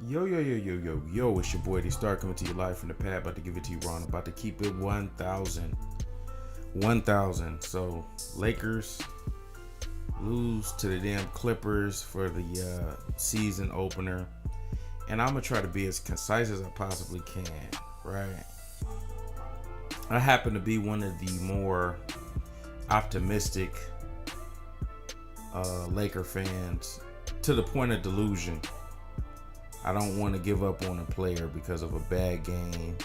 Yo, it's your boy D Star coming to you live from the pad. About to give it to you raw. About to keep it 1,000. 1,000. So, Lakers lose to the damn Clippers for the season opener. And I'm going to try to be as concise as I possibly can, right? I happen to be one of the more optimistic Laker fans to the point of delusion. I don't want to give up on a player because of a bad game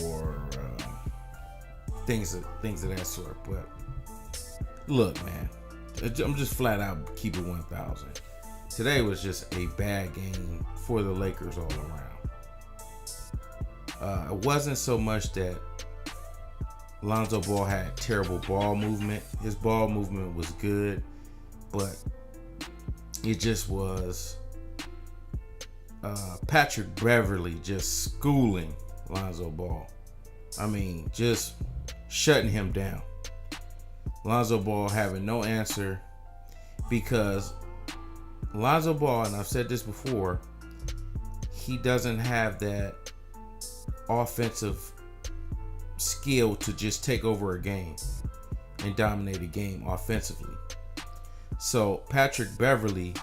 or things of that sort. But look, man, I'm just flat out keep it 1,000. Today was just a bad game for the Lakers all around. It wasn't so much that Lonzo Ball had terrible ball movement. His ball movement was good, but it just was Patrick Beverley just schooling Lonzo Ball. I mean, just shutting him down. Lonzo Ball having no answer because Lonzo Ball, and I've said this before, he doesn't have that offensive skill to just take over a game and dominate a game offensively. So Patrick Beverley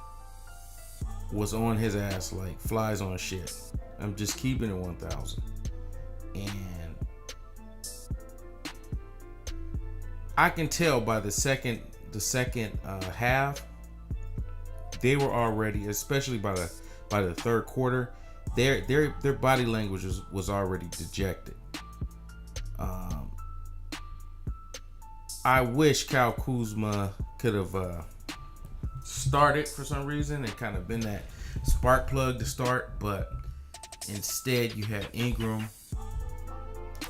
was on his ass like flies on shit. I'm just keeping it 1,000. And I can tell by the second half, they were already, especially by the third quarter, their body language was already dejected. I wish Kyle Kuzma could have started for some reason and kind of been that spark plug to start, but instead you had Ingram,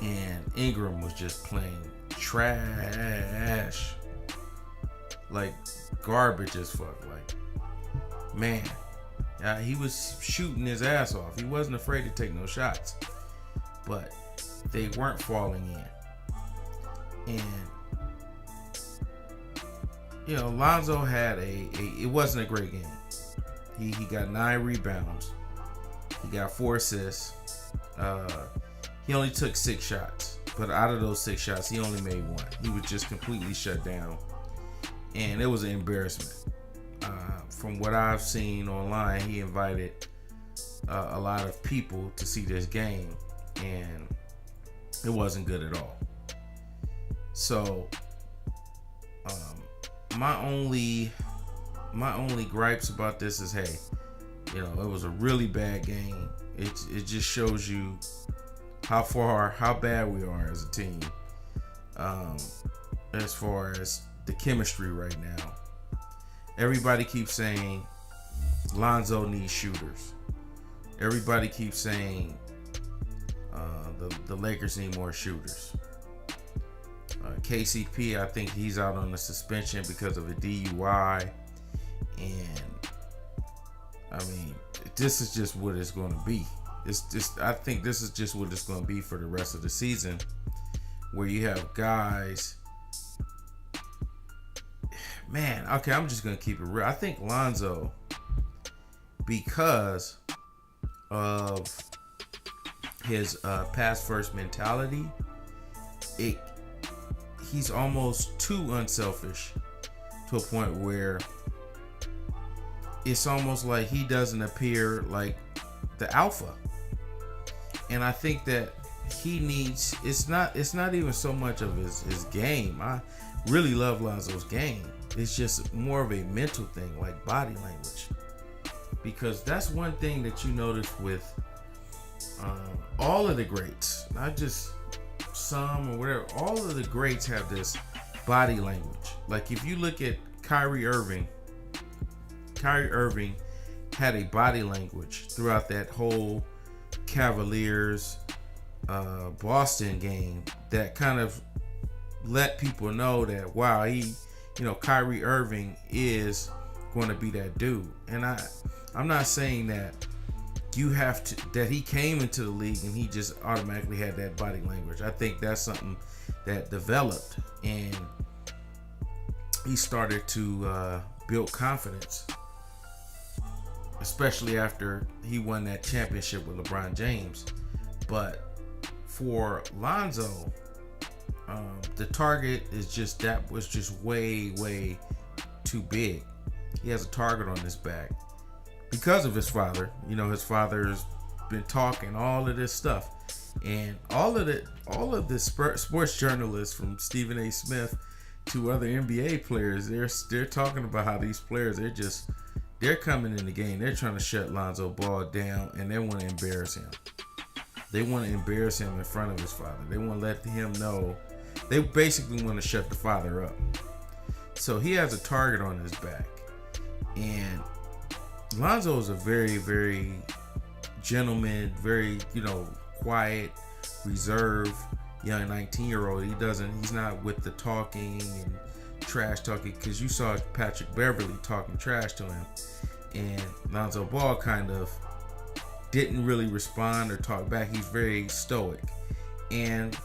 and Ingram was just playing trash, like garbage as fuck. Like, man, he was shooting his ass off. He wasn't afraid to take no shots, but they weren't falling in. And you know, Lonzo had it wasn't a great game. He got 9 rebounds. He got 4 assists. He only took 6 shots. But out of those 6 shots, he only made 1. He was just completely shut down. And it was an embarrassment. From what I've seen online, he invited a lot of people to see this game. And it wasn't good at all. So, my only gripes about this is, hey, you know, it was a really bad game. It just shows you how bad we are as a team, as far as the chemistry right now. Everybody keeps saying Lonzo needs shooters. Everybody keeps saying the Lakers need more shooters. KCP, I think he's out on a suspension because of a DUI, and I mean, this is just what it's going to be. I think this is just what it's going to be for the rest of the season, where you have guys. Man, okay, I'm just going to keep it real. I think Lonzo, because of his pass first mentality, he's almost too unselfish to a point where it's almost like he doesn't appear like the alpha. And I think that he needs, it's not even so much of his game. I really love Lonzo's game. It's just more of a mental thing, like body language. Because that's one thing that you notice with all of the greats, not just some or whatever. All of the greats have this body language. Like if you look at Kyrie Irving had a body language throughout that whole Cavaliers Boston game that kind of let people know that, wow, Kyrie Irving is going to be that dude. And I'm not saying that that he came into the league and he just automatically had that body language. I think that's something that developed, and he started to build confidence. especially after he won that championship with LeBron James. But for Lonzo, the target is just, that was just way, way too big. He has a target on his back because of his father. You know, his father's been talking all of this stuff, and all of the sports journalists, from Stephen A. Smith to other NBA players, they're talking about how these players, they're coming in the game, they're trying to shut Lonzo Ball down, and they want to embarrass him. They want to embarrass him in front of his father. They want to let him know. They basically want to shut the father up. So he has a target on his back. And Lonzo is a very, very gentleman, very, quiet, reserved young 19-year-old. He's not with the talking and trash talking, because you saw Patrick Beverly talking trash to him. And Lonzo Ball kind of didn't really respond or talk back. He's very stoic. And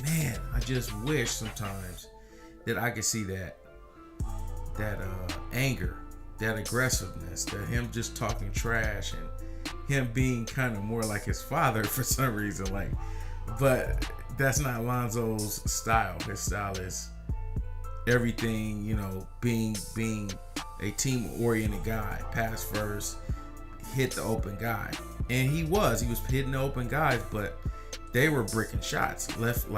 man, I just wish sometimes that I could see that anger, that aggressiveness, that him just talking trash, and him being kind of more like his father for some reason. But that's not Lonzo's style. His style is everything, being a team-oriented guy, pass first, hit the open guy. And he was hitting the open guys, but they were bricking shots left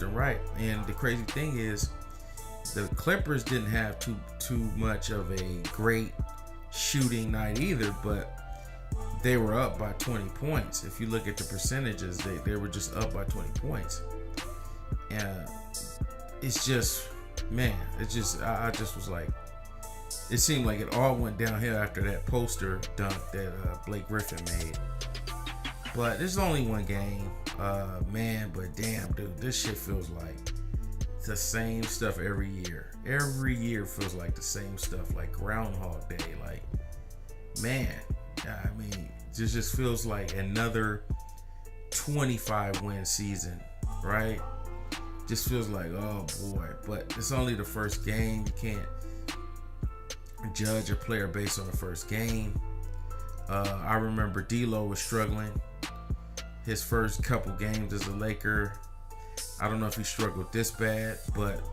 and right. And the crazy thing is, the Clippers didn't have too much of a great shooting night either, but they were up by 20 points. If you look at the percentages, they were just up by 20 points. And it's just, man, I just was like, it seemed like it all went downhill after that poster dunk that Blake Griffin made. But there's only one game, man, but damn, dude, this shit feels like the same stuff every year. Every year feels like the same stuff, like Groundhog Day. Like, man, I mean, it just feels like another 25 win season, right? Just feels like, oh boy, but it's only the first game. You can't judge a player based on the first game. I remember D'Lo was struggling his first couple games as a Laker. I don't know if he struggled this bad, but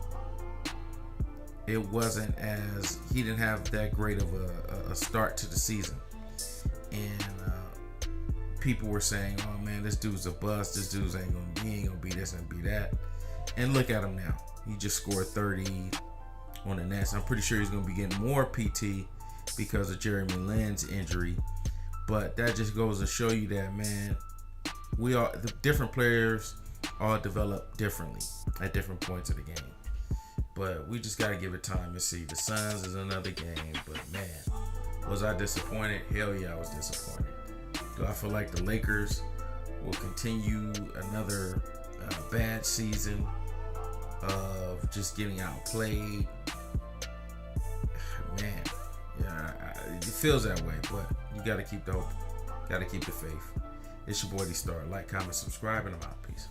it wasn't he didn't have that great of a start to the season. And people were saying, oh man, this dude's a bust. This dude's ain't gonna be this and be that. And look at him now. He just scored 30 on the Nets. I'm pretty sure he's gonna be getting more PT because of Jeremy Lin's injury. But that just goes to show you that, man, the different players all develop differently at different points of the game. But we just got to give it time and see. The Suns is another game, but man, was I disappointed? Hell yeah, I was disappointed. Do I feel like the Lakers will continue another bad season of just getting outplayed? Man, yeah, it feels that way, but you got to keep the hope. Got to keep the faith. It's your boy D-Star. Like, comment, subscribe, and I'm out. Peace.